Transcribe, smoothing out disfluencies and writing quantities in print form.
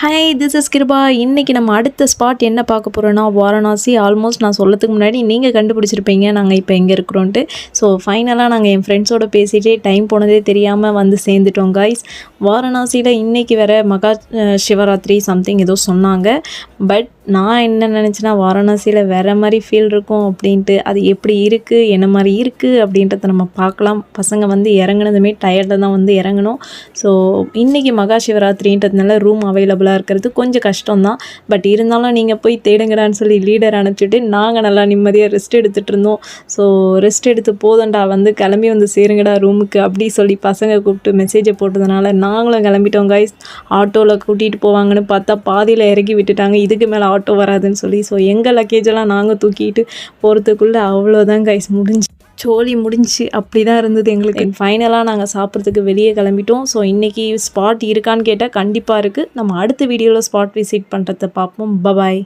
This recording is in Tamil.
Hi this is Kripa. இன்றைக்கி நம்ம அடுத்த ஸ்பாட் என்ன பார்க்க போகிறோன்னா வாரணாசி. ஆல்மோஸ்ட் நான் சொல்லத்துக்கு முன்னாடி நீங்கள் கண்டுபிடிச்சிருப்பீங்க நாங்கள் இப்போ எங்கே இருக்கிறோன்ட்டு. ஸோ ஃபைனலாக நாங்கள் என் ஃப்ரெண்ட்ஸோடு பேசிகிட்டே டைம் போனதே தெரியாமல் வந்து சேர்ந்துட்டோம் கைஸ். வாரணாசியில் இன்றைக்கி வேறு மகா சிவராத்திரி சம்திங் ஏதோ சொன்னாங்க. பட் நான் என்ன நினச்சேன்னா வாரணாசியில் வேறு மாதிரி ஃபீல் இருக்கும் அப்படின்ட்டு. அது எப்படி இருக்குது என்ன மாதிரி இருக்குது அப்படின்றத நம்ம பார்க்கலாம். பசங்க வந்து இறங்குனதுமே டயர்டில் தான் வந்து இறங்கணும். ஸோ இன்றைக்கி மகா சிவராத்திரின்றதுனால ரூம் அவைலபிளாக இருக்கிறது கொஞ்சம் கஷ்டம்தான். பட் இருந்தாலும் நீங்கள் போய் தேடுங்கடான்னு சொல்லி லீடர் அனுப்பிச்சிட்டு நாங்கள் நல்லா நிம்மதியாக ரெஸ்ட் எடுத்துகிட்டு இருந்தோம். ஸோ ரெஸ்ட் எடுத்து போதண்டா வந்து கிளம்பி வந்து சேருங்கடா ரூமுக்கு அப்படி சொல்லி பசங்க கூப்பிட்டு மெசேஜை போட்டதுனால நாங்களும் கிளம்பிட்டோம் கைஸ். ஆட்டோவில் கூட்டிகிட்டு போவாங்கன்னு பார்த்தா பாதியில் இறக்கி விட்டுட்டாங்க. இதுக்கு மேலே ஆட்டோ வராதுன்னு சொல்லி. ஸோ எங்கள் லக்கேஜெல்லாம் நாங்கள் தூக்கிட்டு போகிறதுக்குள்ளே அவ்வளோதான் கைஸ் முடிஞ்சு சோலி முடிஞ்சு அப்படி தான் இருந்தது எங்களுக்கு. ஃபைனலாக நாங்கள் சாப்பிட்றதுக்கு வெளியே கிளம்பிட்டோம். ஸோ இன்றைக்கி ஸ்பாட் இருக்கான்னு கேட்டால் கண்டிப்பாக இருக்குது. நம்ம அடுத்த வீடியோவில் ஸ்பாட் விசிட் பண்ணுறத பார்ப்போம். பபாய்.